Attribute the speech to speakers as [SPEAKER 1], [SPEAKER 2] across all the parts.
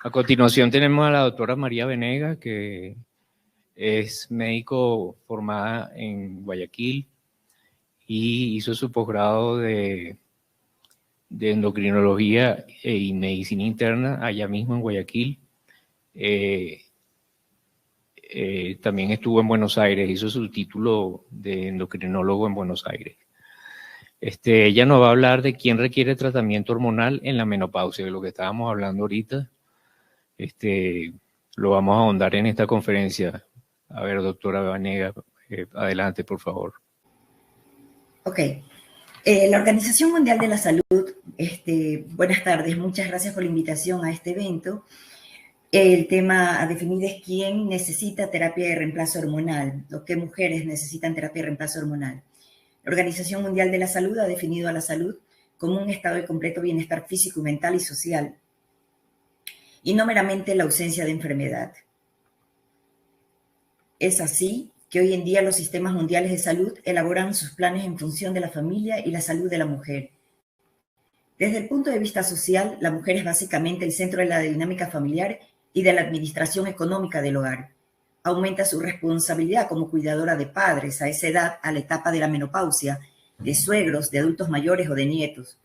[SPEAKER 1] A continuación tenemos a la doctora María Venega, que es médico formada en Guayaquil y hizo su posgrado de endocrinología y medicina interna allá mismo en Guayaquil. También estuvo en Buenos Aires, hizo su título de endocrinólogo en Buenos Aires. Ella nos va a hablar de quién requiere tratamiento hormonal en la menopausia, de lo que estábamos hablando ahorita. Lo vamos a ahondar en esta conferencia. A ver, doctora Venega, adelante, por favor.
[SPEAKER 2] Ok. La Organización Mundial de la Salud, buenas tardes, muchas gracias por la invitación a este evento. El tema a definir es quién necesita terapia de reemplazo hormonal o qué mujeres necesitan terapia de reemplazo hormonal. La Organización Mundial de la Salud ha definido a la salud como un estado de completo bienestar físico, mental y social, y no meramente la ausencia de enfermedad. Es así que hoy en día los sistemas mundiales de salud elaboran sus planes en función de la familia y la salud de la mujer. Desde el punto de vista social, la mujer es básicamente el centro de la dinámica familiar y de la administración económica del hogar. Aumenta su responsabilidad como cuidadora de padres a esa edad, a la etapa de la menopausia, de suegros, de adultos mayores o de nietos.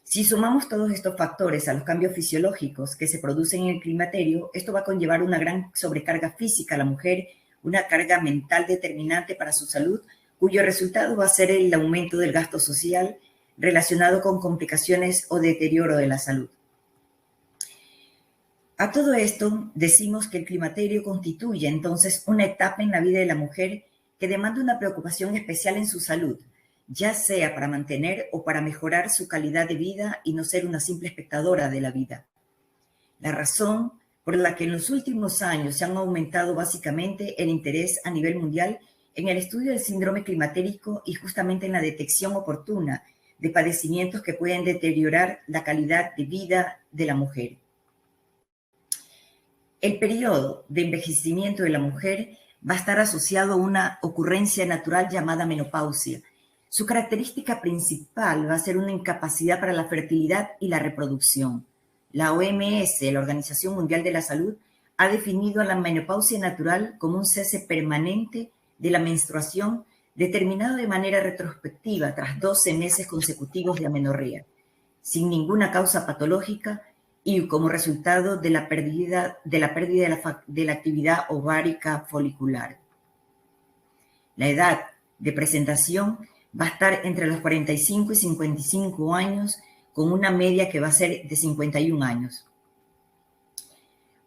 [SPEAKER 2] Si sumamos todos estos factores a los cambios fisiológicos que se producen en el climaterio, esto va a conllevar una gran sobrecarga física a la mujer, una carga mental determinante para su salud, cuyo resultado va a ser el aumento del gasto social relacionado con complicaciones o deterioro de la salud. A todo esto, decimos que el climaterio constituye entonces una etapa en la vida de la mujer que demanda una preocupación especial en su salud, ya sea para mantener o para mejorar su calidad de vida y no ser una simple espectadora de la vida. La razón por la que en los últimos años se han aumentado básicamente el interés a nivel mundial en el estudio del síndrome climatérico y justamente en la detección oportuna de padecimientos que pueden deteriorar la calidad de vida de la mujer. El periodo de envejecimiento de la mujer va a estar asociado a una ocurrencia natural llamada menopausia. Su característica principal va a ser una incapacidad para la fertilidad y la reproducción. La OMS, la Organización Mundial de la Salud, ha definido a la menopausia natural como un cese permanente de la menstruación determinado de manera retrospectiva tras 12 meses consecutivos de amenorrea, sin ninguna causa patológica y como resultado de la pérdida de la actividad ovárica folicular. La edad de presentación va a estar entre los 45 y 55 años, con una media que va a ser de 51 años.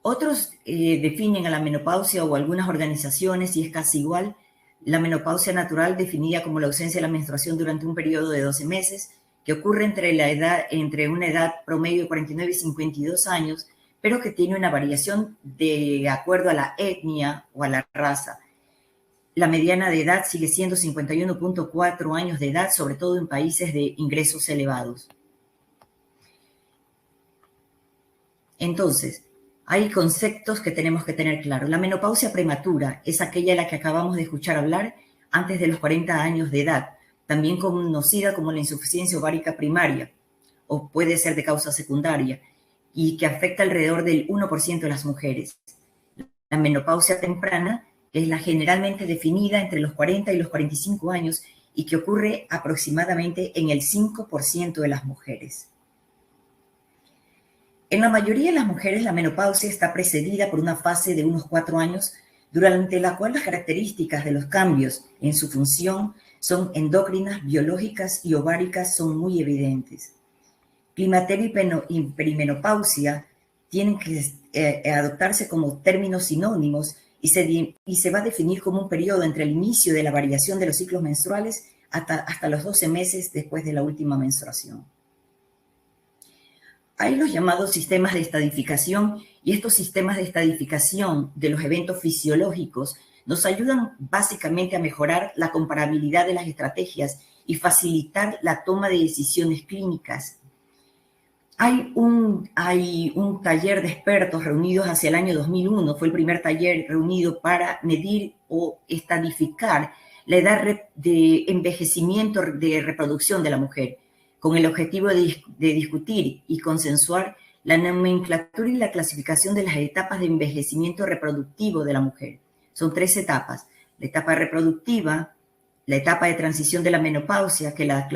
[SPEAKER 2] Otros definen a la menopausia, o algunas organizaciones, y es casi igual, la menopausia natural definida como la ausencia de la menstruación durante un periodo de 12 meses, que ocurre entre una edad promedio de 49 y 52 años, pero que tiene una variación de acuerdo a la etnia o a la raza. La mediana de edad sigue siendo 51.4 años de edad, sobre todo en países de ingresos elevados. Entonces, hay conceptos que tenemos que tener claros. La menopausia prematura es aquella de la que acabamos de escuchar hablar antes de los 40 años de edad, también conocida como la insuficiencia ovárica primaria, o puede ser de causa secundaria, y que afecta alrededor del 1% de las mujeres. La menopausia temprana, que es la generalmente definida entre los 40 y los 45 años y que ocurre aproximadamente en el 5% de las mujeres. En la mayoría de las mujeres, la menopausia está precedida por una fase de unos 4 años, durante la cual las características de los cambios en su función son endocrinas, biológicas y ováricas son muy evidentes. Climaterio y perimenopausia tienen que adoptarse como términos sinónimos y se va a definir como un periodo entre el inicio de la variación de los ciclos menstruales hasta los 12 meses después de la última menstruación. Hay los llamados sistemas de estadificación, y estos sistemas de estadificación de los eventos fisiológicos nos ayudan básicamente a mejorar la comparabilidad de las estrategias y facilitar la toma de decisiones clínicas. Hay un taller de expertos reunidos hacia el año 2001, fue el primer taller reunido para medir o estadificar la edad de envejecimiento de reproducción de la mujer, con el objetivo de discutir y consensuar la nomenclatura y la clasificación de las etapas de envejecimiento reproductivo de la mujer. Son 3 etapas: la etapa reproductiva, la etapa de transición de la menopausia, que la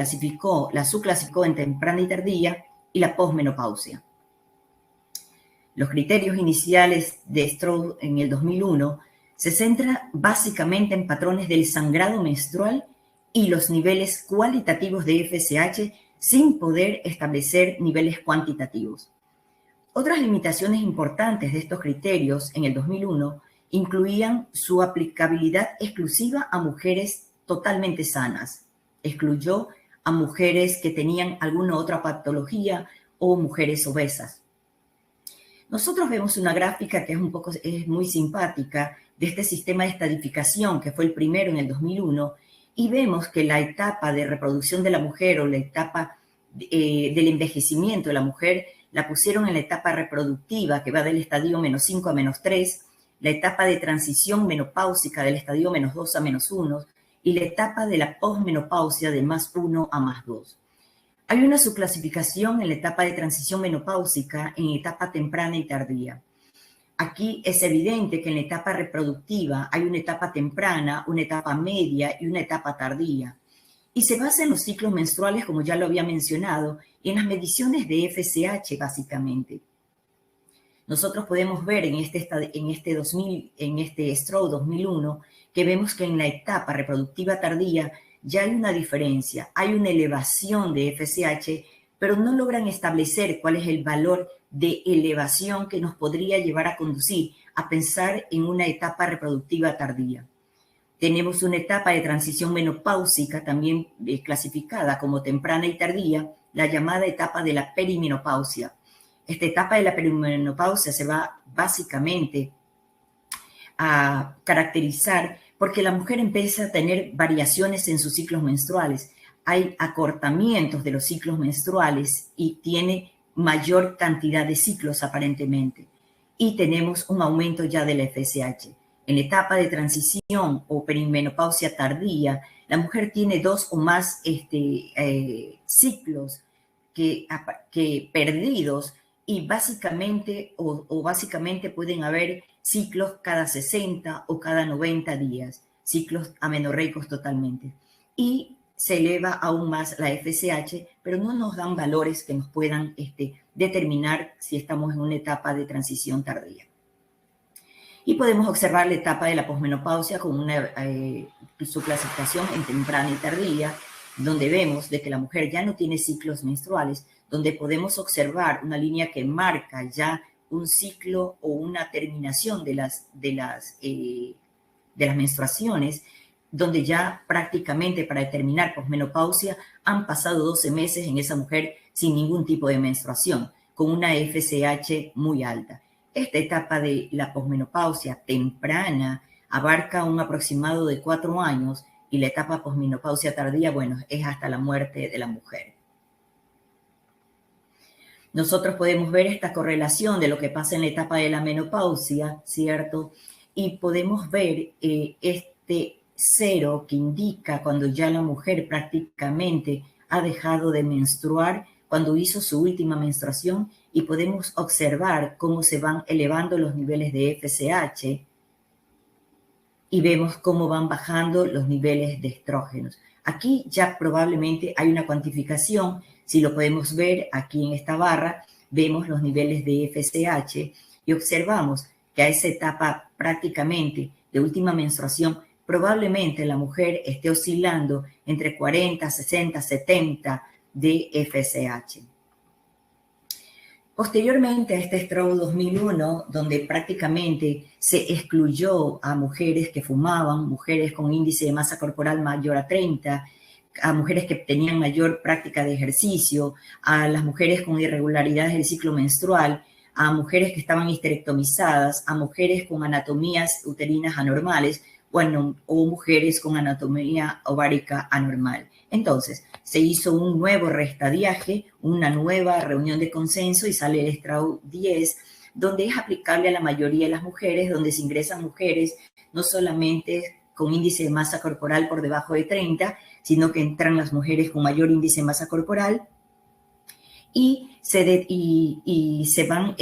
[SPEAKER 2] subclasificó en temprana y tardía, y la posmenopausia. Los criterios iniciales de Stroud en el 2001 se centran básicamente en patrones del sangrado menstrual y los niveles cualitativos de FSH, sin poder establecer niveles cuantitativos. Otras limitaciones importantes de estos criterios en el 2001 incluían su aplicabilidad exclusiva a mujeres totalmente sanas. Excluyó a mujeres que tenían alguna otra patología o mujeres obesas. Nosotros vemos una gráfica que es muy simpática de este sistema de estadificación, que fue el primero en el 2001, y vemos que la etapa de reproducción de la mujer o la etapa del envejecimiento de la mujer la pusieron en la etapa reproductiva, que va del estadio -5 a -3, la etapa de transición menopáusica del estadio -2 a -1 y la etapa de la posmenopausia de +1 a +2. Hay una subclasificación en la etapa de transición menopáusica en etapa temprana y tardía. Aquí es evidente que en la etapa reproductiva hay una etapa temprana, una etapa media y una etapa tardía. Y se basa en los ciclos menstruales, como ya lo había mencionado, y en las mediciones de FSH, básicamente. Nosotros podemos ver en este Stroud 2001 que vemos que en la etapa reproductiva tardía ya hay una diferencia, hay una elevación de FSH, pero no logran establecer cuál es el valor de elevación que nos podría llevar a conducir a pensar en una etapa reproductiva tardía. Tenemos una etapa de transición menopáusica también clasificada como temprana y tardía, la llamada etapa de la perimenopausia. Esta etapa de la perimenopausia se va básicamente a caracterizar porque la mujer empieza a tener variaciones en sus ciclos menstruales. Hay acortamientos de los ciclos menstruales y tiene mayor cantidad de ciclos aparentemente. Y tenemos un aumento ya del FSH. En la etapa de transición o perimenopausia tardía, la mujer tiene 2 o más ciclos que perdidos, y básicamente pueden haber ciclos cada 60 o cada 90 días, ciclos amenorreicos totalmente. Y se eleva aún más la FSH, pero no nos dan valores que nos puedan determinar si estamos en una etapa de transición tardía. Y podemos observar la etapa de la posmenopausia con su clasificación en temprana y tardía, donde vemos de que la mujer ya no tiene ciclos menstruales, donde podemos observar una línea que marca ya un ciclo o una terminación de las menstruaciones, donde ya prácticamente para determinar posmenopausia han pasado 12 meses en esa mujer sin ningún tipo de menstruación, con una FSH muy alta. Esta etapa de la posmenopausia temprana abarca un aproximado de 4 años y la etapa posmenopausia tardía, bueno, es hasta la muerte de la mujer. Nosotros podemos ver esta correlación de lo que pasa en la etapa de la menopausia, ¿cierto? Y podemos ver este 0 que indica cuando ya la mujer prácticamente ha dejado de menstruar, cuando hizo su última menstruación, y podemos observar cómo se van elevando los niveles de FSH y vemos cómo van bajando los niveles de estrógenos. Aquí ya probablemente hay una cuantificación. Si lo podemos ver aquí en esta barra, vemos los niveles de FSH y observamos que a esa etapa prácticamente de última menstruación, probablemente la mujer esté oscilando entre 40, 60, 70 de FSH. Posteriormente a este Stroud 2001, donde prácticamente se excluyó a mujeres que fumaban, mujeres con índice de masa corporal mayor a 30, a mujeres que tenían mayor práctica de ejercicio, a las mujeres con irregularidades del ciclo menstrual, a mujeres que estaban histerectomizadas, a mujeres con anatomías uterinas anormales, bueno, o mujeres con anatomía ovárica anormal. Entonces, se hizo un nuevo reestadiaje, una nueva reunión de consenso y sale el Stroud 10, donde es aplicable a la mayoría de las mujeres, donde se ingresan mujeres no solamente con índice de masa corporal por debajo de 30, sino que entran las mujeres con mayor índice de masa corporal y se van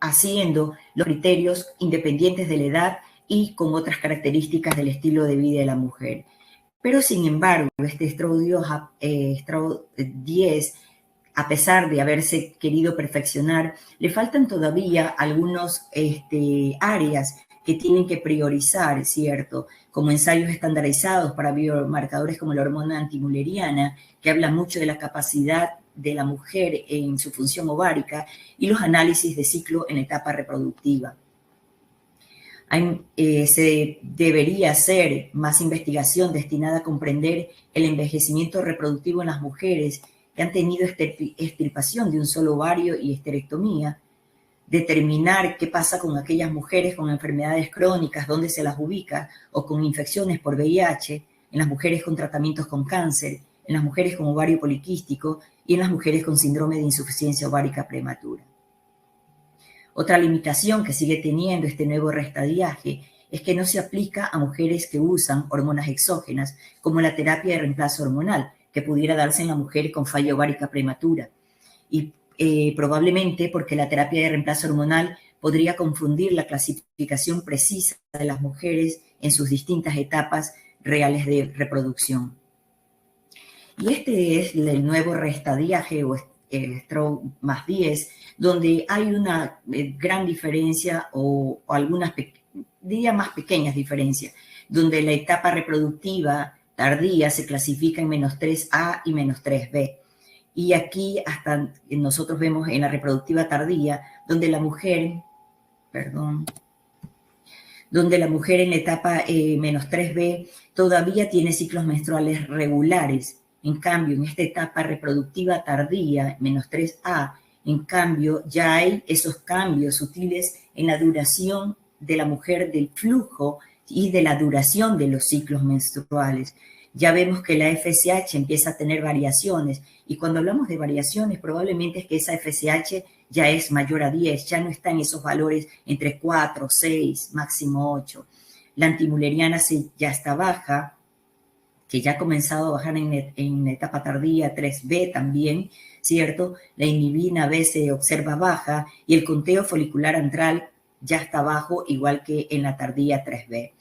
[SPEAKER 2] haciendo los criterios independientes de la edad y con otras características del estilo de vida de la mujer. Pero sin embargo, este estrado 10, a pesar de haberse querido perfeccionar, le faltan todavía algunas áreas que tienen que priorizar, ¿cierto? Como ensayos estandarizados para biomarcadores como la hormona antimülleriana, que habla mucho de la capacidad de la mujer en su función ovárica, y los análisis de ciclo en etapa reproductiva. Se debería hacer más investigación destinada a comprender el envejecimiento reproductivo en las mujeres que han tenido extirpación de un solo ovario y esterectomía, determinar qué pasa con aquellas mujeres con enfermedades crónicas, dónde se las ubica, o con infecciones por VIH, en las mujeres con tratamientos con cáncer, en las mujeres con ovario poliquístico y en las mujeres con síndrome de insuficiencia ovárica prematura. Otra limitación que sigue teniendo este nuevo reestadiaje es que no se aplica a mujeres que usan hormonas exógenas, como la terapia de reemplazo hormonal, que pudiera darse en la mujer con falla ovárica prematura. Y probablemente porque la terapia de reemplazo hormonal podría confundir la clasificación precisa de las mujeres en sus distintas etapas reales de reproducción. Y este es el nuevo reestadiaje o estrado más 10, donde hay una gran diferencia o algunas, diría más pequeñas diferencias, donde la etapa reproductiva tardía se clasifica en -3A y -3B. Y aquí hasta nosotros vemos en la reproductiva tardía, donde la mujer, donde la mujer en la etapa -3B todavía tiene ciclos menstruales regulares. En cambio, en esta etapa reproductiva tardía, -3A, en cambio, ya hay esos cambios sutiles en la duración de la mujer del flujo y de la duración de los ciclos menstruales. Ya vemos que la FSH empieza a tener variaciones, y cuando hablamos de variaciones, probablemente es que esa FSH ya es mayor a 10, ya no está en esos valores entre 4, 6, máximo 8. La antimülleriana ya está baja, que ya ha comenzado a bajar en etapa tardía, 3B también, ¿cierto? La inhibina B se observa baja y el conteo folicular antral ya está bajo, igual que en la tardía 3B.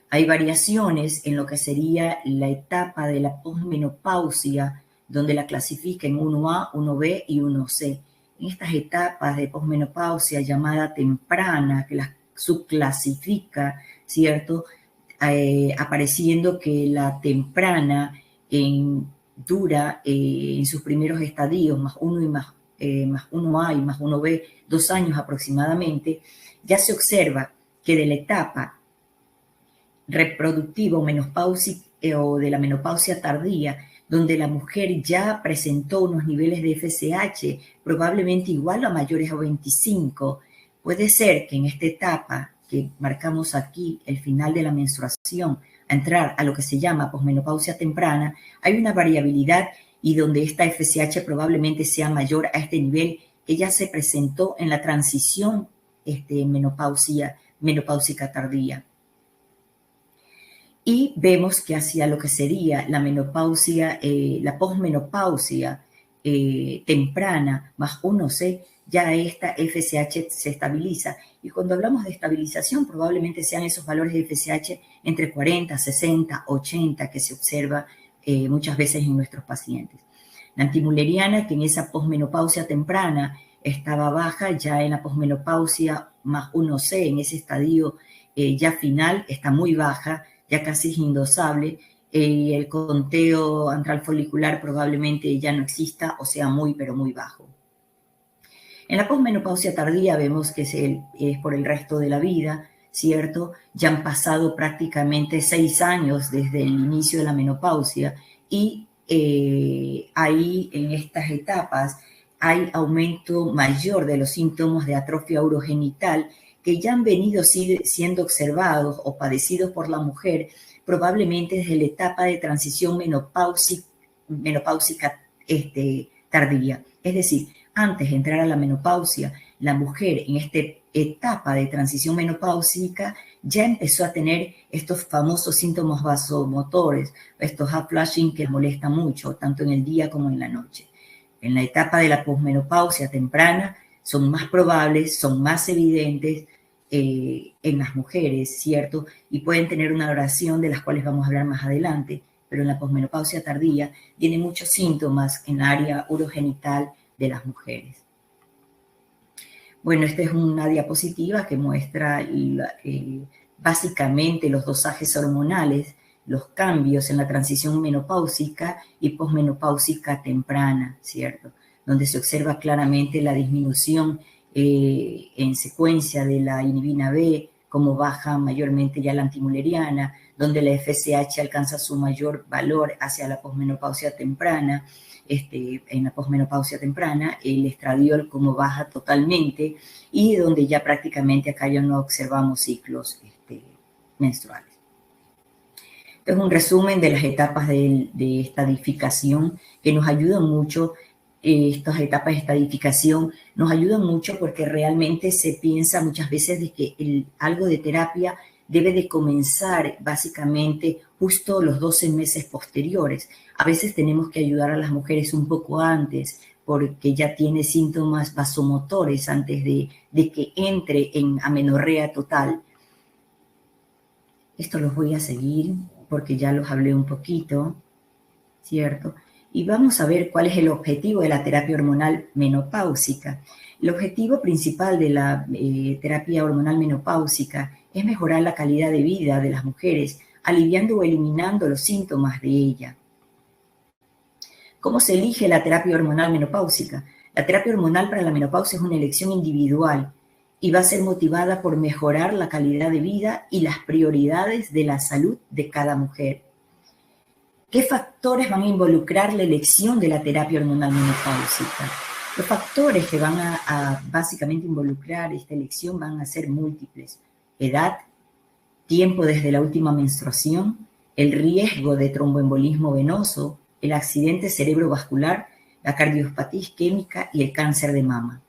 [SPEAKER 2] Hay variaciones en lo que sería la etapa de la posmenopausia, donde la clasifica en 1A, 1B y 1C. En estas etapas de posmenopausia llamada temprana, que las subclasifica, ¿cierto?, apareciendo que la temprana dura en sus primeros estadios, más 1 y más 1A y más 1B, 2 años aproximadamente, ya se observa que de la etapa reproductiva o menopausia o de la menopausia tardía, donde la mujer ya presentó unos niveles de FSH probablemente igual a mayores a 25, puede ser que en esta etapa que marcamos aquí, el final de la menstruación, a entrar a lo que se llama posmenopausia temprana, hay una variabilidad y donde esta FSH probablemente sea mayor a este nivel que ya se presentó en la transición menopáusica tardía. Y vemos que hacia lo que sería la menopausia, la posmenopausia temprana más 1C, ya esta FSH se estabiliza. Y cuando hablamos de estabilización, probablemente sean esos valores de FSH entre 40, 60, 80 que se observa muchas veces en nuestros pacientes. La antimülleriana, que en esa posmenopausia temprana estaba baja, ya en la posmenopausia más 1C, en ese estadio ya final, está muy baja, ya casi es indosable. El conteo antral folicular probablemente ya no exista o sea muy, pero muy bajo. En la posmenopausia tardía vemos que es por el resto de la vida, ¿cierto? Ya han pasado prácticamente 6 años desde el inicio de la menopausia y ahí en estas etapas hay aumento mayor de los síntomas de atrofia urogenital que ya han venido siendo observados o padecidos por la mujer probablemente desde la etapa de transición menopáusica tardía. Es decir, antes de entrar a la menopausia, la mujer en esta etapa de transición menopáusica ya empezó a tener estos famosos síntomas vasomotores, estos hot flashing que molestan mucho, tanto en el día como en la noche. En la etapa de la posmenopausia temprana son más probables, son más evidentes en las mujeres, ¿cierto? Y pueden tener una duración de las cuales vamos a hablar más adelante, pero en la posmenopausia tardía tiene muchos síntomas en la área urogenital de las mujeres. Bueno, esta es una diapositiva que muestra básicamente los dosajes hormonales, los cambios en la transición menopáusica y posmenopáusica temprana, ¿cierto? Donde se observa claramente la disminución en secuencia de la inhibina B, como baja mayormente ya la antimuleriana, donde la FSH alcanza su mayor valor hacia la posmenopausia temprana. En la posmenopausia temprana, el estradiol como baja totalmente y donde ya prácticamente acá ya no observamos ciclos menstruales. Entonces, un resumen de las etapas de estadificación que nos ayudan mucho. Estas etapas de estadificación nos ayudan mucho porque realmente se piensa muchas veces de que algo de terapia debe de comenzar básicamente justo los 12 meses posteriores. A veces tenemos que ayudar a las mujeres un poco antes porque ya tiene síntomas vasomotores antes de que entre en amenorrea total. Esto los voy a seguir porque ya los hablé un poquito, ¿cierto? Y vamos a ver cuál es el objetivo de la terapia hormonal menopáusica. El objetivo principal de la terapia hormonal menopáusica es mejorar la calidad de vida de las mujeres, aliviando o eliminando los síntomas de ella. ¿Cómo se elige la terapia hormonal menopáusica? La terapia hormonal para la menopausia es una elección individual y va a ser motivada por mejorar la calidad de vida y las prioridades de la salud de cada mujer. ¿Qué factores van a involucrar la elección de la terapia hormonal menopáusica? Los factores que van a básicamente involucrar esta elección van a ser múltiples. Edad, tiempo desde la última menstruación, el riesgo de tromboembolismo venoso, el accidente cerebrovascular, la cardiopatía isquémica y el cáncer de mama.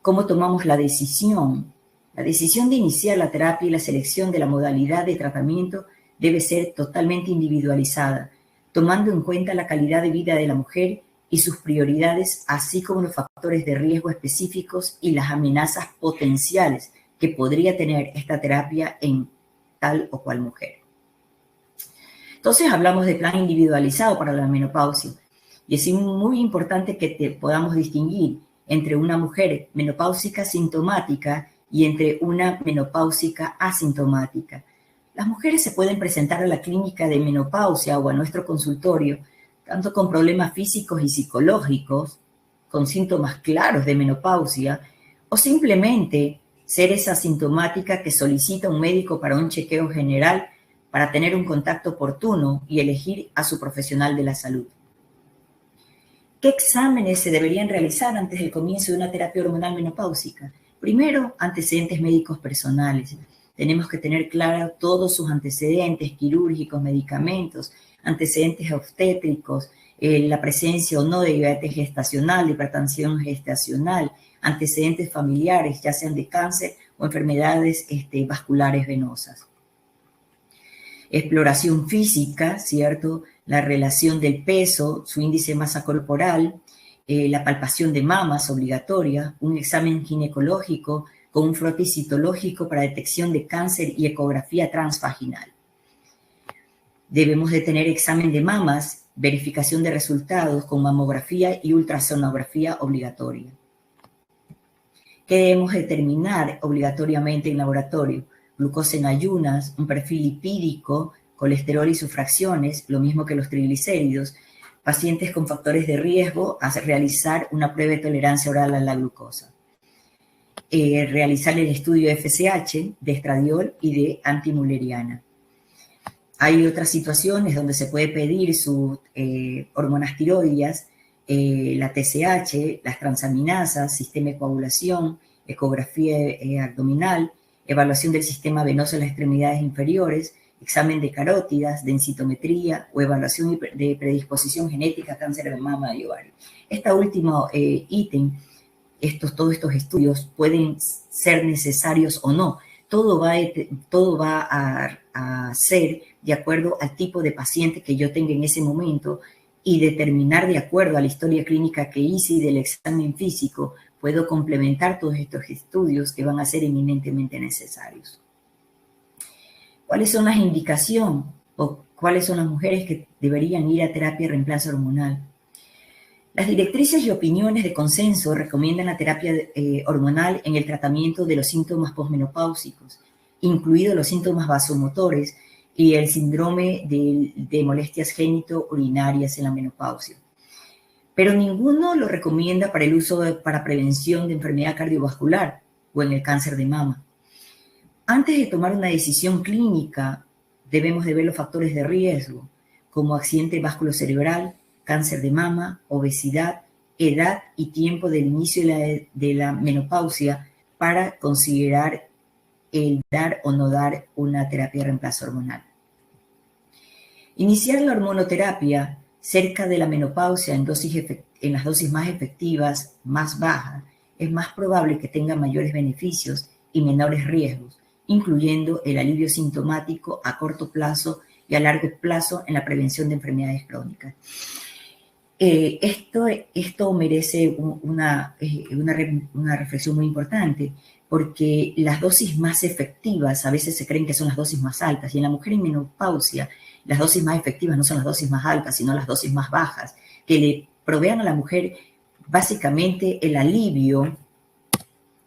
[SPEAKER 2] ¿Cómo tomamos la decisión? La decisión de iniciar la terapia y la selección de la modalidad de tratamiento debe ser totalmente individualizada, tomando en cuenta la calidad de vida de la mujer y sus prioridades, así como los factores de riesgo específicos y las amenazas potenciales que podría tener esta terapia en tal o cual mujer. Entonces hablamos de plan individualizado para la menopausia y es muy importante que podamos distinguir entre una mujer menopáusica sintomática y entre una menopáusica asintomática. Las mujeres se pueden presentar a la clínica de menopausia o a nuestro consultorio, tanto con problemas físicos y psicológicos, con síntomas claros de menopausia, o simplemente ser esa asintomática que solicita un médico para un chequeo general para tener un contacto oportuno y elegir a su profesional de la salud. ¿Qué exámenes se deberían realizar antes del comienzo de una terapia hormonal menopáusica? Primero, antecedentes médicos personales. Tenemos que tener claro todos sus antecedentes quirúrgicos, medicamentos, antecedentes obstétricos, la presencia o no de diabetes gestacional, de hipertensión gestacional, antecedentes familiares, ya sean de cáncer o enfermedades vasculares venosas. Exploración física, ¿cierto? La relación del peso, su índice de masa corporal, la palpación de mamas obligatoria, un examen ginecológico con un frotis citológico para detección de cáncer y ecografía transvaginal. Debemos de tener examen de mamas, verificación de resultados con mamografía y ultrasonografía obligatoria. ¿Qué debemos determinar obligatoriamente en laboratorio? Glucosa en ayunas, un perfil lipídico, colesterol y sus fracciones, lo mismo que los triglicéridos. Pacientes con factores de riesgo, realizar una prueba de tolerancia oral a la glucosa. Realizar el estudio de FSH, de estradiol y de antimuleriana. Hay otras situaciones donde se puede pedir sus hormonas tiroideas, la TSH, las transaminasas, sistema de coagulación, ecografía abdominal, evaluación del sistema venoso en las extremidades inferiores, examen de carótidas, densitometría o evaluación de predisposición genética a cáncer de mama y ovario. Este último ítem todos estos estudios pueden ser necesarios o no. Todo va a ser de acuerdo al tipo de paciente que yo tenga en ese momento y determinar de acuerdo a la historia clínica que hice y del examen físico, puedo complementar todos estos estudios que van a ser eminentemente necesarios. ¿Cuáles son las indicaciones o cuáles son las mujeres que deberían ir a terapia de reemplazo hormonal? Las directrices y opiniones de consenso recomiendan la terapia hormonal en el tratamiento de los síntomas posmenopáusicos, incluidos los síntomas vasomotores y el síndrome de molestias génito-urinarias en la menopausia. Pero ninguno lo recomienda para el uso para prevención de enfermedad cardiovascular o en el cáncer de mama. Antes de tomar una decisión clínica, debemos de ver los factores de riesgo, como accidente vasculocerebral, cáncer de mama, obesidad, edad y tiempo del inicio de la menopausia para considerar el dar o no dar una terapia de reemplazo hormonal. Iniciar la hormonoterapia cerca de la menopausia en las dosis más efectivas, más bajas, es más probable que tenga mayores beneficios y menores riesgos, incluyendo el alivio sintomático a corto plazo y a largo plazo en la prevención de enfermedades crónicas. Esto merece una reflexión muy importante, porque las dosis más efectivas a veces se creen que son las dosis más altas, y en la mujer en menopausia las dosis más efectivas no son las dosis más altas, sino las dosis más bajas, que le provean a la mujer básicamente el alivio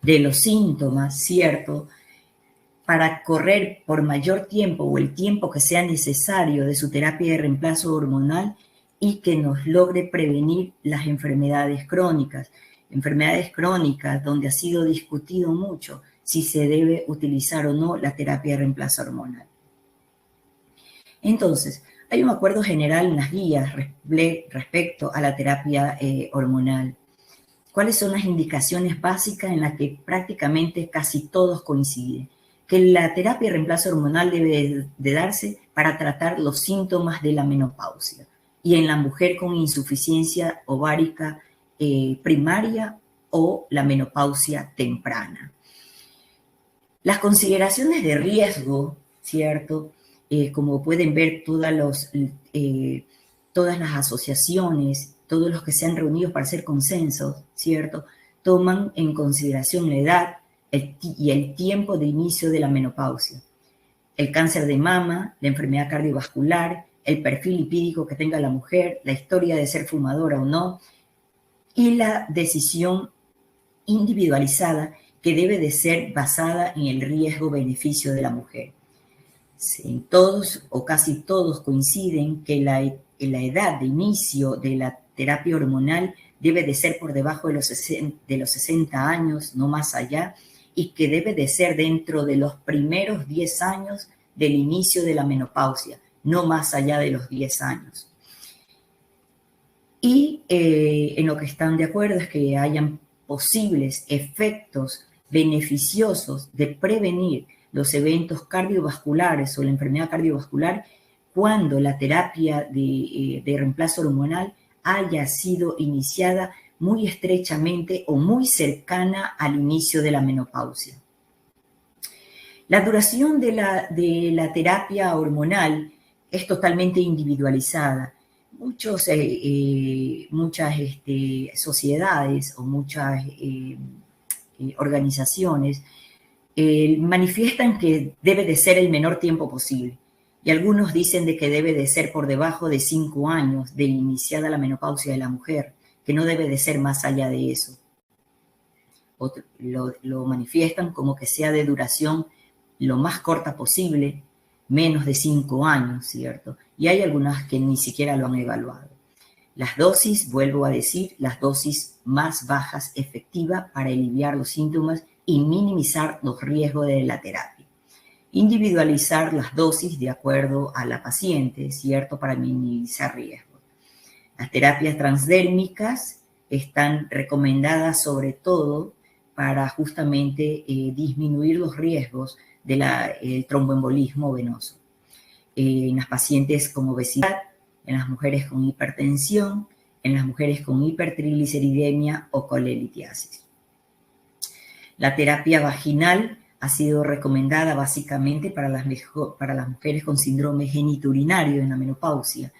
[SPEAKER 2] de los síntomas, ¿cierto?, para correr por mayor tiempo o el tiempo que sea necesario de su terapia de reemplazo hormonal y que nos logre prevenir las enfermedades crónicas donde ha sido discutido mucho si se debe utilizar o no la terapia de reemplazo hormonal. Entonces, hay un acuerdo general en las guías respecto a la terapia hormonal. ¿Cuáles son las indicaciones básicas en las que prácticamente casi todos coinciden? Que la terapia de reemplazo hormonal debe de darse para tratar los síntomas de la menopausia y en la mujer con insuficiencia ovárica primaria o la menopausia temprana. Las consideraciones de riesgo, ¿cierto? Como pueden ver todas las asociaciones, todos los que se han reunido para hacer consensos, ¿cierto?, toman en consideración la edad y el tiempo de inicio de la menopausia, el cáncer de mama, la enfermedad cardiovascular, el perfil lipídico que tenga la mujer, la historia de ser fumadora o no, y la decisión individualizada que debe de ser basada en el riesgo-beneficio de la mujer. Todos o casi todos coinciden que la edad de inicio de la terapia hormonal debe de ser por debajo de los 60 años, no más allá, y que debe de ser dentro de los primeros 10 años del inicio de la menopausia, no más allá de los 10 años. Y en lo que están de acuerdo es que hayan posibles efectos beneficiosos de prevenir los eventos cardiovasculares o la enfermedad cardiovascular cuando la terapia de reemplazo hormonal haya sido iniciada muy estrechamente o muy cercana al inicio de la menopausia. La duración de la terapia hormonal es totalmente individualizada. Muchas sociedades o muchas organizaciones manifiestan que debe de ser el menor tiempo posible. Y algunos dicen de que debe de ser por debajo de 5 años de iniciada la menopausia de la mujer, que no debe de ser más allá de eso. Lo manifiestan como que sea de duración lo más corta posible, menos de 5 años, ¿cierto? Y hay algunas que ni siquiera lo han evaluado. Las dosis, vuelvo a decir, las dosis más bajas efectivas para aliviar los síntomas y minimizar los riesgos de la terapia. Individualizar las dosis de acuerdo a la paciente, ¿cierto?, para minimizar riesgos. Las terapias transdérmicas están recomendadas sobre todo para justamente disminuir los riesgos del tromboembolismo venoso. En las pacientes con obesidad, en las mujeres con hipertensión, en las mujeres con hipertrigliceridemia o colelitiasis. La terapia vaginal ha sido recomendada básicamente para las mujeres con síndrome genitourinario en la menopausia.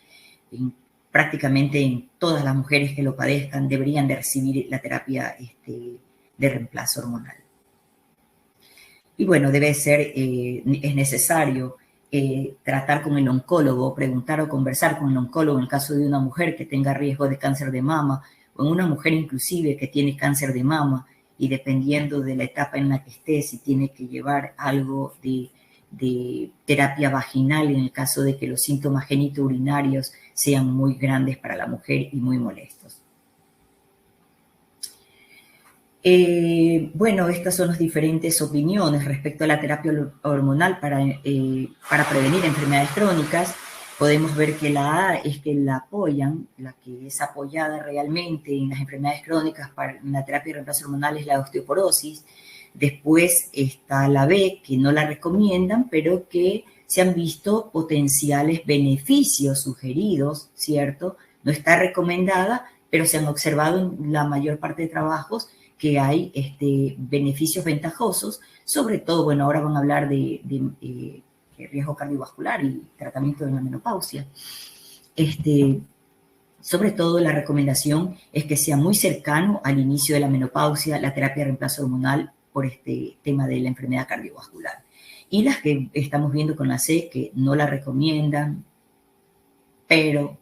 [SPEAKER 2] Prácticamente en todas las mujeres que lo padezcan deberían de recibir la terapia de reemplazo hormonal. Y bueno, es necesario tratar con el oncólogo, preguntar o conversar con el oncólogo en el caso de una mujer que tenga riesgo de cáncer de mama o en una mujer inclusive que tiene cáncer de mama, y dependiendo de la etapa en la que esté, si tiene que llevar algo de terapia vaginal en el caso de que los síntomas genitourinarios sean muy grandes para la mujer y muy molestos. Bueno, estas son las diferentes opiniones respecto a la terapia hormonal para prevenir enfermedades crónicas. Podemos ver que la A es que la apoyan, la que es apoyada realmente en las enfermedades crónicas para la terapia de reemplazo hormonal es la osteoporosis. Después está la B, que no la recomiendan, pero que se han visto potenciales beneficios sugeridos, ¿cierto? No está recomendada, pero se han observado en la mayor parte de trabajos que hay beneficios ventajosos, sobre todo, bueno, ahora van a hablar de riesgo cardiovascular y tratamiento de la menopausia. Sobre todo la recomendación es que sea muy cercano al inicio de la menopausia la terapia de reemplazo hormonal por este tema de la enfermedad cardiovascular. Y las que estamos viendo con la C, que no la recomiendan, pero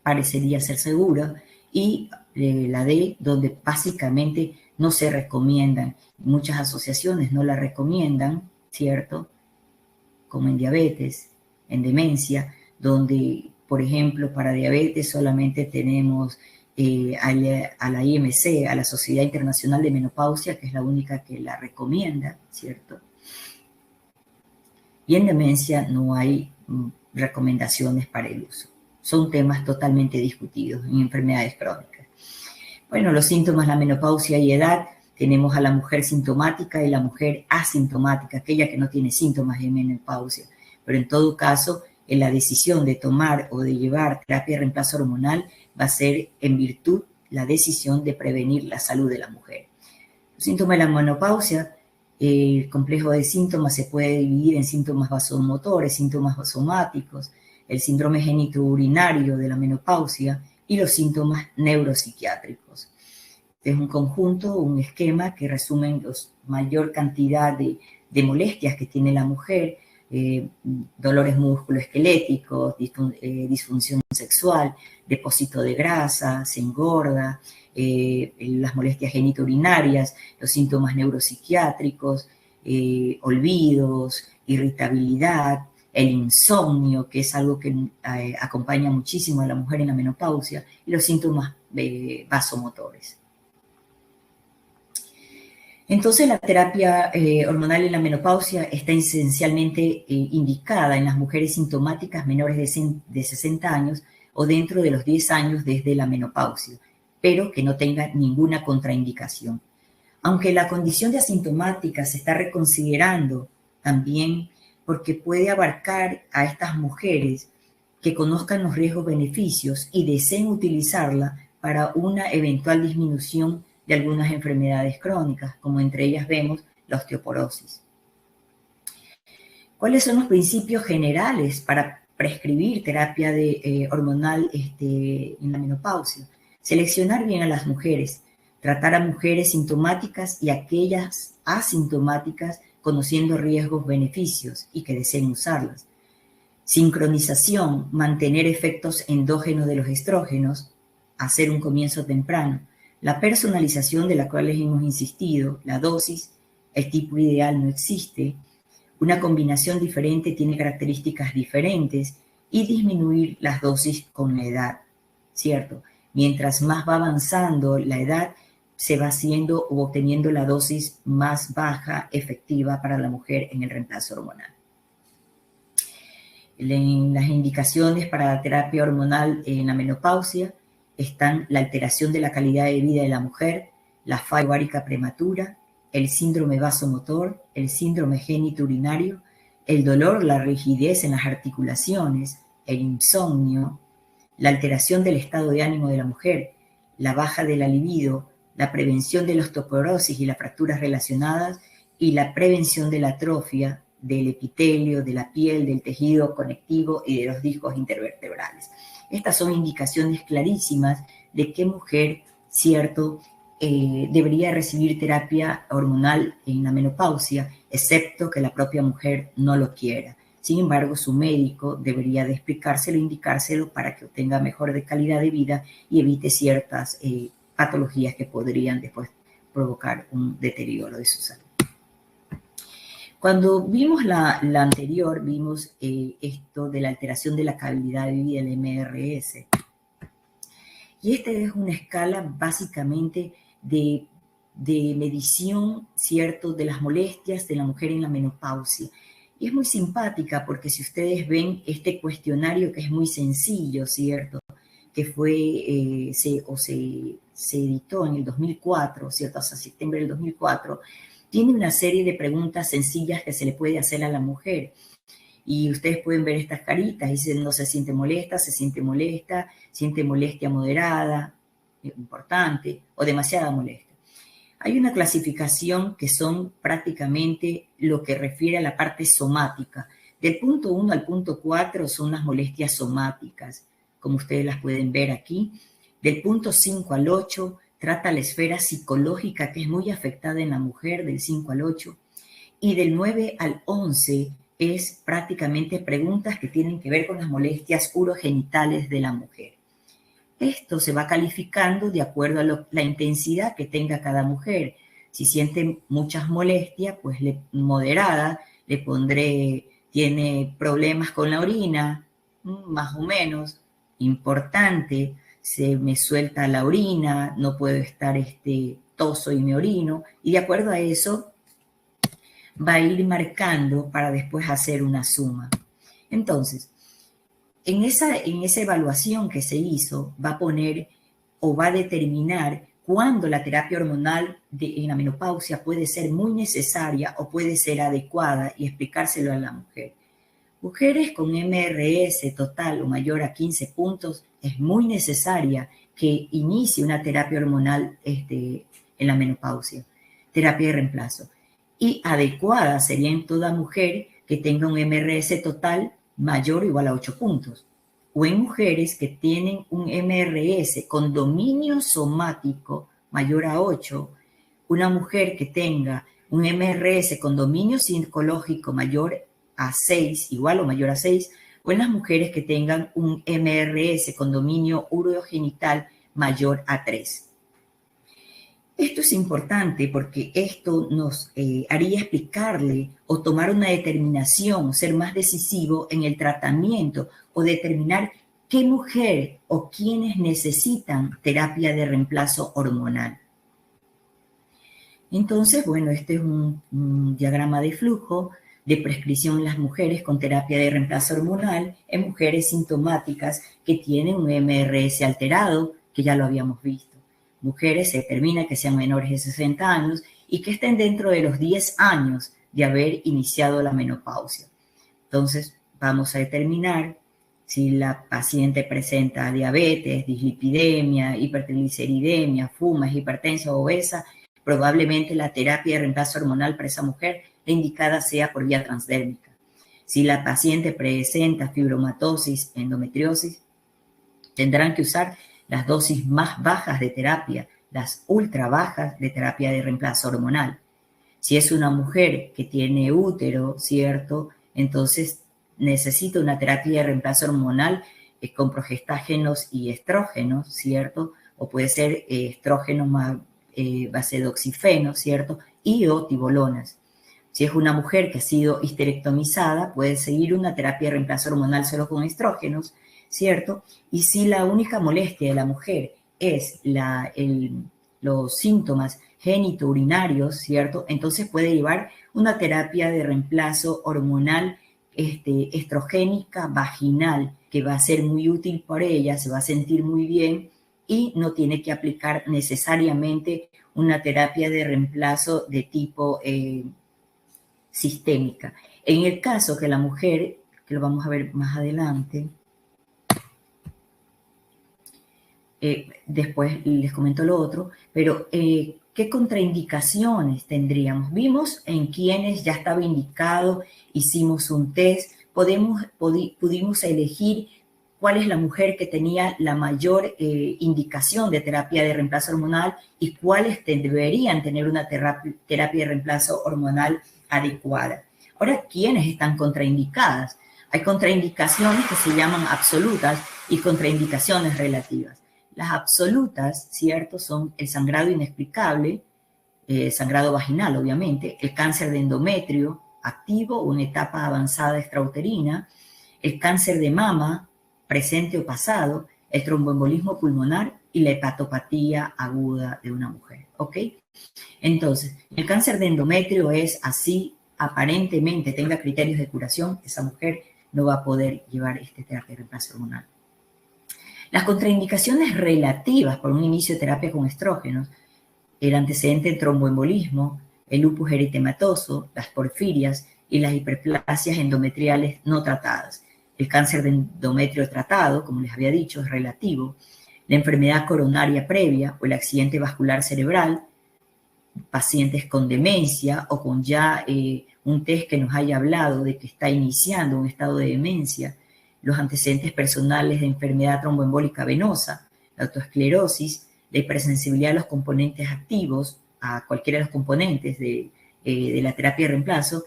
[SPEAKER 2] parecería ser segura, y la D, donde básicamente no se recomiendan. Muchas asociaciones no la recomiendan, ¿cierto? Como en diabetes, en demencia, donde, por ejemplo, para diabetes solamente tenemos a la IMC, a la Sociedad Internacional de Menopausia, que es la única que la recomienda, ¿cierto? Y en demencia no hay recomendaciones para el uso. Son temas totalmente discutidos en enfermedades crónicas. Bueno, los síntomas, la menopausia y edad, tenemos a la mujer sintomática y la mujer asintomática, aquella que no tiene síntomas de menopausia. Pero en todo caso, en la decisión de tomar o de llevar terapia de reemplazo hormonal va a ser en virtud la decisión de prevenir la salud de la mujer. Los síntomas de la menopausia, el complejo de síntomas se puede dividir en síntomas vasomotores, síntomas vasomáticos, el síndrome genitourinario de la menopausia y los síntomas neuropsiquiátricos. Es un conjunto, un esquema que resumen la mayor cantidad de molestias que tiene la mujer, dolores musculoesqueléticos, disfunción sexual, depósito de grasa, se engorda, las molestias genitourinarias, los síntomas neuropsiquiátricos, olvidos, irritabilidad, el insomnio, que es algo que acompaña muchísimo a la mujer en la menopausia, y los síntomas vasomotores. Entonces, la terapia hormonal en la menopausia está esencialmente indicada en las mujeres sintomáticas menores de 60 años o dentro de los 10 años desde la menopausia, pero que no tenga ninguna contraindicación. Aunque la condición de asintomática se está reconsiderando también porque puede abarcar a estas mujeres que conozcan los riesgos-beneficios y deseen utilizarla para una eventual disminución de algunas enfermedades crónicas, como entre ellas vemos la osteoporosis. ¿Cuáles son los principios generales para prescribir terapia hormonal en la menopausia? Seleccionar bien a las mujeres, tratar a mujeres sintomáticas y aquellas asintomáticas conociendo riesgos, beneficios y que deseen usarlas. Sincronización, mantener efectos endógenos de los estrógenos, hacer un comienzo temprano. La personalización de la cual les hemos insistido, la dosis, el tipo ideal no existe, una combinación diferente tiene características diferentes y disminuir las dosis con la edad, ¿cierto? Mientras más va avanzando la edad, se va haciendo o obteniendo la dosis más baja efectiva para la mujer en el reemplazo hormonal. En las indicaciones para la terapia hormonal en la menopausia están la alteración de la calidad de vida de la mujer, la falla ovárica prematura, el síndrome vasomotor, el síndrome genitourinario, el dolor, la rigidez en las articulaciones, el insomnio, la alteración del estado de ánimo de la mujer, la baja de la libido, la prevención de la osteoporosis y las fracturas relacionadas y la prevención de la atrofia del epitelio, de la piel, del tejido conectivo y de los discos intervertebrales. Estas son indicaciones clarísimas de qué mujer, cierto, debería recibir terapia hormonal en la menopausia, excepto que la propia mujer no lo quiera. Sin embargo, su médico debería de explicárselo, indicárselo para que obtenga mejor calidad de vida y evite ciertas patologías que podrían después provocar un deterioro de su salud. Cuando vimos la anterior, vimos esto de la alteración de la calidad de vida, el MRS. Y esta es una escala básicamente de medición, ¿cierto?, de las molestias de la mujer en la menopausia. Y es muy simpática porque si ustedes ven este cuestionario que es muy sencillo, ¿cierto?, que fue, se editó en el 2004, ¿cierto?, hasta septiembre del 2004, tiene una serie de preguntas sencillas que se le puede hacer a la mujer. Y ustedes pueden ver estas caritas, dicen no se siente molesta, siente molestia moderada, importante, o demasiada molestia. Hay una clasificación que son prácticamente lo que refiere a la parte somática. Del punto 1 al punto 4 son las molestias somáticas, como ustedes las pueden ver aquí. Del punto 5 al 8 trata la esfera psicológica, que es muy afectada en la mujer, del 5 al 8. Y del 9 al 11 es prácticamente preguntas que tienen que ver con las molestias urogenitales de la mujer. Esto se va calificando de acuerdo a la intensidad que tenga cada mujer. Si siente muchas molestias, pues moderada, le pondré, tiene problemas con la orina, más o menos, importante, se me suelta la orina, no puedo estar toso y me orino, y de acuerdo a eso va a ir marcando para después hacer una suma. Entonces, en esa evaluación que se hizo, va a poner o va a determinar cuándo la terapia hormonal en la menopausia puede ser muy necesaria o puede ser adecuada y explicárselo a la mujer. Mujeres con MRS total o mayor a 15 puntos, es muy necesaria que inicie una terapia hormonal en la menopausia, terapia de reemplazo. Y adecuada sería en toda mujer que tenga un MRS total mayor o igual a 8 puntos. O en mujeres que tienen un MRS con dominio somático mayor a 8, una mujer que tenga un MRS con dominio psicológico mayor a 6, igual o mayor a 6, o en las mujeres que tengan un MRS con dominio urogenital mayor a 3. Esto es importante porque esto nos haría explicarle o tomar una determinación, ser más decisivo en el tratamiento o determinar qué mujer o quiénes necesitan terapia de reemplazo hormonal. Entonces, bueno, este es un diagrama de flujo de prescripción en las mujeres con terapia de reemplazo hormonal en mujeres sintomáticas que tienen un MRS alterado, que ya lo habíamos visto. Mujeres se determina que sean menores de 60 años y que estén dentro de los 10 años de haber iniciado la menopausia. Entonces, vamos a determinar si la paciente presenta diabetes, dislipidemia, hipertrigliceridemia, fuma, es hipertensa o obesa, probablemente la terapia de reemplazo hormonal para esa mujer, la indicada sea por vía transdérmica. Si la paciente presenta fibromatosis, endometriosis, tendrán que usar las dosis más bajas de terapia, las ultra bajas de terapia de reemplazo hormonal. Si es una mujer que tiene útero, ¿cierto? Entonces necesita una terapia de reemplazo hormonal con progestágenos y estrógenos, ¿cierto? O puede ser estrógenos más base de oxifeno, ¿cierto? Y o tibolonas. Si es una mujer que ha sido histerectomizada, puede seguir una terapia de reemplazo hormonal solo con estrógenos, ¿cierto? Y si la única molestia de la mujer es los síntomas genitourinarios, ¿cierto? Entonces puede llevar una terapia de reemplazo hormonal estrogénica vaginal, que va a ser muy útil por ella, se va a sentir muy bien y no tiene que aplicar necesariamente una terapia de reemplazo de tipo sistémica. En el caso que la mujer, que lo vamos a ver más adelante, Después les comento lo otro, pero ¿qué contraindicaciones tendríamos? Vimos en quienes ya estaba indicado, hicimos un test, pudimos elegir cuál es la mujer que tenía la mayor indicación de terapia de reemplazo hormonal y cuáles deberían tener una terapia de reemplazo hormonal adecuada. Ahora, ¿quiénes están contraindicadas? Hay contraindicaciones que se llaman absolutas y contraindicaciones relativas. Las absolutas, ¿cierto?, son el sangrado inexplicable, sangrado vaginal, obviamente, el cáncer de endometrio activo, una etapa avanzada extrauterina, el cáncer de mama, presente o pasado, el tromboembolismo pulmonar y la hepatopatía aguda de una mujer, ¿ok? Entonces, el cáncer de endometrio es así, aparentemente tenga criterios de curación, esa mujer no va a poder llevar este terapia de reemplazo hormonal. Las contraindicaciones relativas por un inicio de terapia con estrógenos, el antecedente del tromboembolismo, el lupus eritematoso, las porfirias y las hiperplasias endometriales no tratadas. El cáncer de endometrio tratado, como les había dicho, es relativo. La enfermedad coronaria previa o el accidente vascular cerebral, pacientes con demencia o con ya un test que nos haya hablado de que está iniciando un estado de demencia, los antecedentes personales de enfermedad tromboembólica venosa, la autoesclerosis, la hipersensibilidad a los componentes activos, a cualquiera de los componentes de la terapia de reemplazo,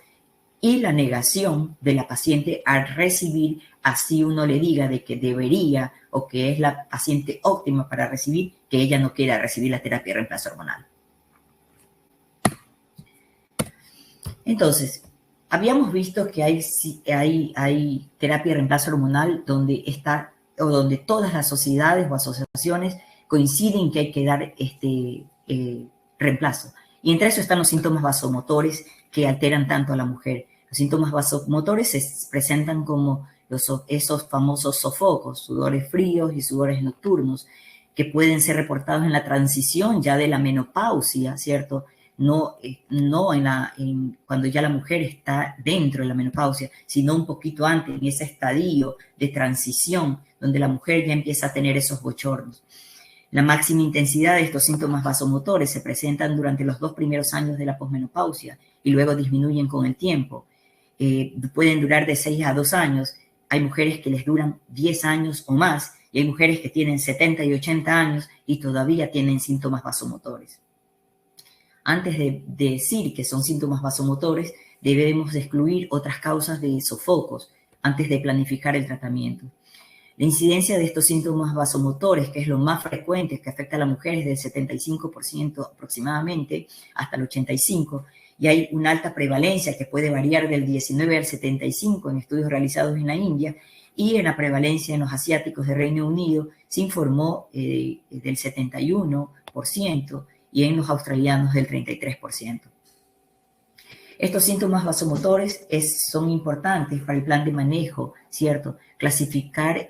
[SPEAKER 2] y la negación de la paciente a recibir, así uno le diga de que debería o que es la paciente óptima para recibir, que ella no quiera recibir la terapia de reemplazo hormonal. Entonces, habíamos visto que hay terapia de reemplazo hormonal donde todas las sociedades o asociaciones coinciden que hay que dar este reemplazo. Y entre eso están los síntomas vasomotores que alteran tanto a la mujer. Los síntomas vasomotores se presentan como esos famosos sofocos, sudores fríos y sudores nocturnos, que pueden ser reportados en la transición ya de la menopausia, ¿cierto? No cuando ya la mujer está dentro de la menopausia, sino un poquito antes, en ese estadio de transición, donde la mujer ya empieza a tener esos bochornos. La máxima intensidad de estos síntomas vasomotores se presentan durante los 2 primeros años de la posmenopausia y luego disminuyen con el tiempo. Pueden durar de 6 a 2 años. Hay mujeres que les duran 10 años o más y hay mujeres que tienen 70 y 80 años y todavía tienen síntomas vasomotores. Antes de decir que son síntomas vasomotores, debemos excluir otras causas de sofocos antes de planificar el tratamiento. La incidencia de estos síntomas vasomotores, que es lo más frecuente que afecta a la mujer, es del 75% aproximadamente hasta el 85%, y hay una alta prevalencia que puede variar del 19 al 75% en estudios realizados en la India, y en la prevalencia en los asiáticos de Reino Unido se informó del 71% y en los australianos del 33%. Estos síntomas vasomotores son importantes para el plan de manejo, ¿cierto? Clasificar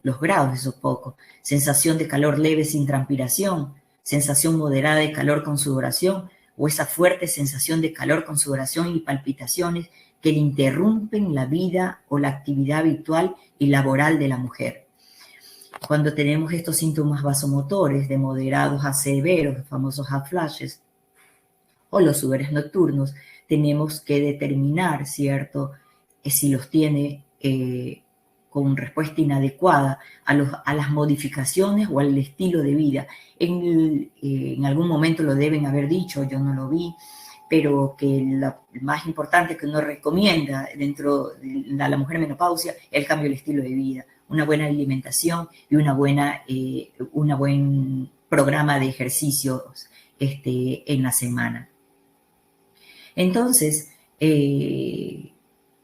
[SPEAKER 2] los grados de sofoco, sensación de calor leve sin transpiración, sensación moderada de calor con sudoración o esa fuerte sensación de calor con sudoración y palpitaciones que le interrumpen la vida o la actividad habitual y laboral de la mujer. Cuando tenemos estos síntomas vasomotores de moderados a severos, los famosos hot flashes, o los sudores nocturnos, tenemos que determinar, ¿cierto?, si los tiene con respuesta inadecuada a las modificaciones o al estilo de vida. En algún momento lo deben haber dicho, yo no lo vi, pero que lo más importante que uno recomienda dentro de la mujer menopausia es el cambio del estilo de vida, una buena alimentación y un buen programa de ejercicios en la semana. Entonces,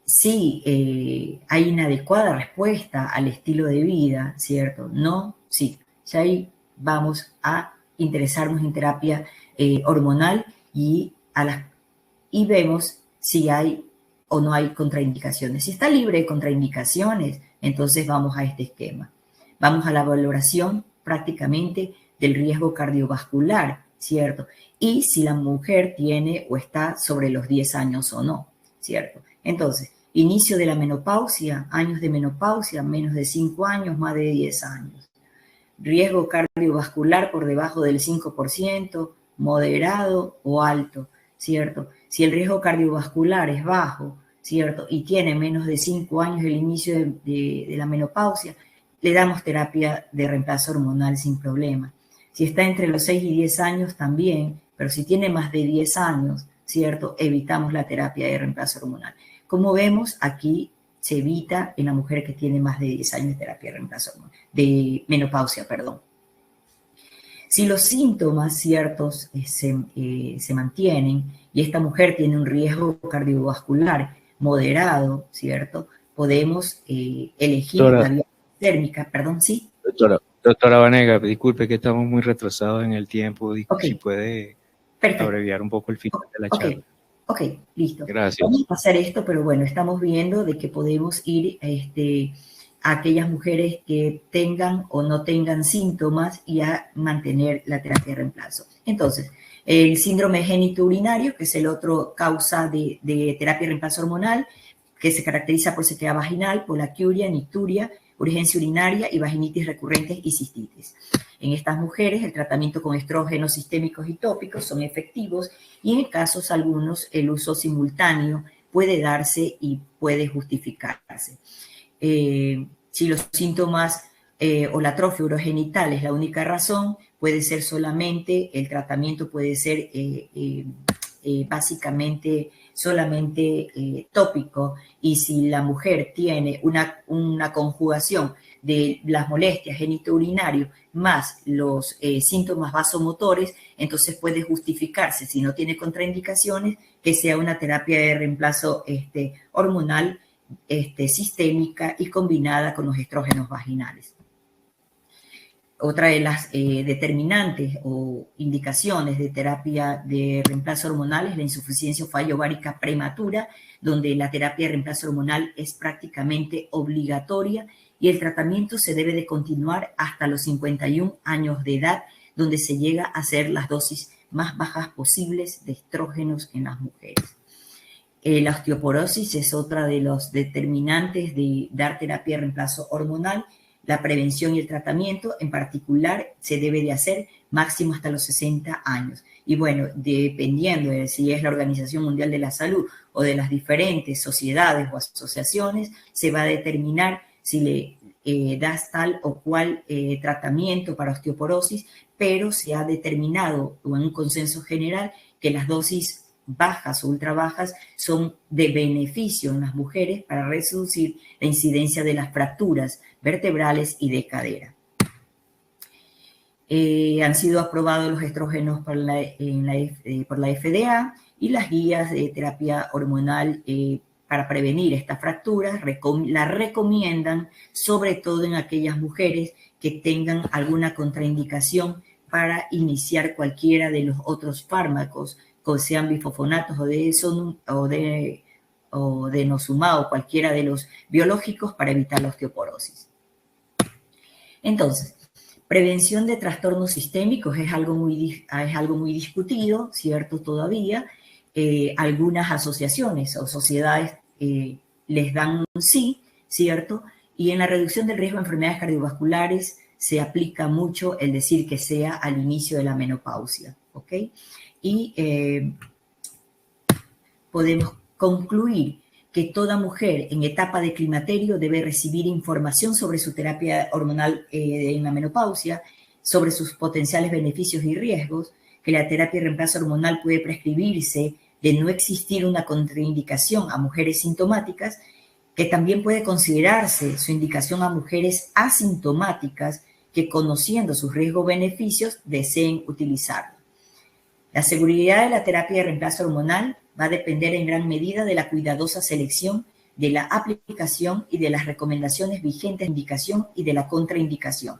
[SPEAKER 2] si hay inadecuada respuesta al estilo de vida, ¿cierto? No, sí. Ya ahí vamos a interesarnos en terapia hormonal y vemos si hay o no hay contraindicaciones. Si está libre de contraindicaciones, entonces vamos a este esquema. Vamos a la valoración prácticamente del riesgo cardiovascular, ¿cierto? Y si la mujer tiene o está sobre los 10 años o no, ¿cierto? Entonces, inicio de la menopausia, años de menopausia, menos de 5 años, más de 10 años. riesgo cardiovascular por debajo del 5%, moderado o alto, ¿cierto? Si el riesgo cardiovascular es bajo, ¿cierto? Y tiene menos de 5 años del inicio de la menopausia, le damos terapia de reemplazo hormonal sin problema. Si está entre los 6 y 10 años también, pero si tiene más de 10 años, ¿cierto? Evitamos la terapia de reemplazo hormonal. Como vemos, aquí se evita en la mujer que tiene más de 10 años de terapia de reemplazo hormonal, de menopausia, perdón. Si los síntomas ciertos se mantienen y esta mujer tiene un riesgo cardiovascular moderado, ¿cierto? Podemos elegir la vía térmica, perdón, ¿sí?
[SPEAKER 1] Doctora Vanega, disculpe que estamos muy retrasados en el tiempo,
[SPEAKER 2] okay.
[SPEAKER 1] Si puede abreviar un poco el final de la charla.
[SPEAKER 2] Ok, listo.
[SPEAKER 1] Gracias.
[SPEAKER 2] Vamos a hacer esto, pero bueno, estamos viendo de que podemos ir a aquellas mujeres que tengan o no tengan síntomas y a mantener la terapia de reemplazo. Entonces, el síndrome genitourinario, que es el otro causa de terapia de reemplazo hormonal, que se caracteriza por sequedad vaginal, polaquiuria, nicturia, urgencia urinaria y vaginitis recurrentes y cistitis. En estas mujeres, el tratamiento con estrógenos sistémicos y tópicos son efectivos y en casos algunos el uso simultáneo puede darse y puede justificarse. Si los síntomas o la atrofia urogenital es la única razón, puede ser solamente, el tratamiento puede ser básicamente solamente tópico, y si la mujer tiene una conjugación de las molestias genitourinarias más los síntomas vasomotores, entonces puede justificarse, si no tiene contraindicaciones, que sea una terapia de reemplazo hormonal sistémica y combinada con los estrógenos vaginales. Otra de las determinantes o indicaciones de terapia de reemplazo hormonal es la insuficiencia o falla ovárica prematura, donde la terapia de reemplazo hormonal es prácticamente obligatoria y el tratamiento se debe de continuar hasta los 51 años de edad, donde se llega a hacer las dosis más bajas posibles de estrógenos en las mujeres. La osteoporosis es otra de los determinantes de dar terapia de reemplazo hormonal. La prevención y el tratamiento, en particular, se debe de hacer máximo hasta los 60 años. Y bueno, dependiendo de si es la Organización Mundial de la Salud o de las diferentes sociedades o asociaciones, se va a determinar si le das tal o cual tratamiento para osteoporosis, pero se ha determinado en un consenso general que las dosis bajas o ultra bajas son de beneficio en las mujeres para reducir la incidencia de las fracturas vertebrales y de cadera. Han sido aprobados los estrógenos por la FDA y las guías de terapia hormonal para prevenir estas fracturas la recomiendan sobre todo en aquellas mujeres que tengan alguna contraindicación para iniciar cualquiera de los otros fármacos, sean bifosfonatos o denosumab o cualquiera de los biológicos para evitar la osteoporosis. Entonces, prevención de trastornos sistémicos es algo muy discutido, ¿cierto? Todavía. Algunas asociaciones o sociedades les dan un sí, ¿cierto? Y en la reducción del riesgo de enfermedades cardiovasculares se aplica mucho el decir que sea al inicio de la menopausia, ¿ok? Y podemos concluir que toda mujer en etapa de climaterio debe recibir información sobre su terapia hormonal en la menopausia, sobre sus potenciales beneficios y riesgos, que la terapia de reemplazo hormonal puede prescribirse de no existir una contraindicación a mujeres sintomáticas, que también puede considerarse su indicación a mujeres asintomáticas que, conociendo sus riesgos-beneficios, deseen utilizarlo. La seguridad de la terapia de reemplazo hormonal va a depender en gran medida de la cuidadosa selección de la aplicación y de las recomendaciones vigentes de indicación y de la contraindicación.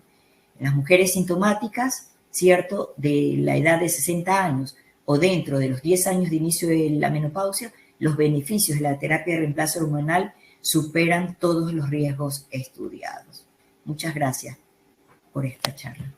[SPEAKER 2] En las mujeres sintomáticas, ¿cierto?, de la edad de 60 años o dentro de los 10 años de inicio de la menopausia, los beneficios de la terapia de reemplazo hormonal superan todos los riesgos estudiados. Muchas gracias por esta charla.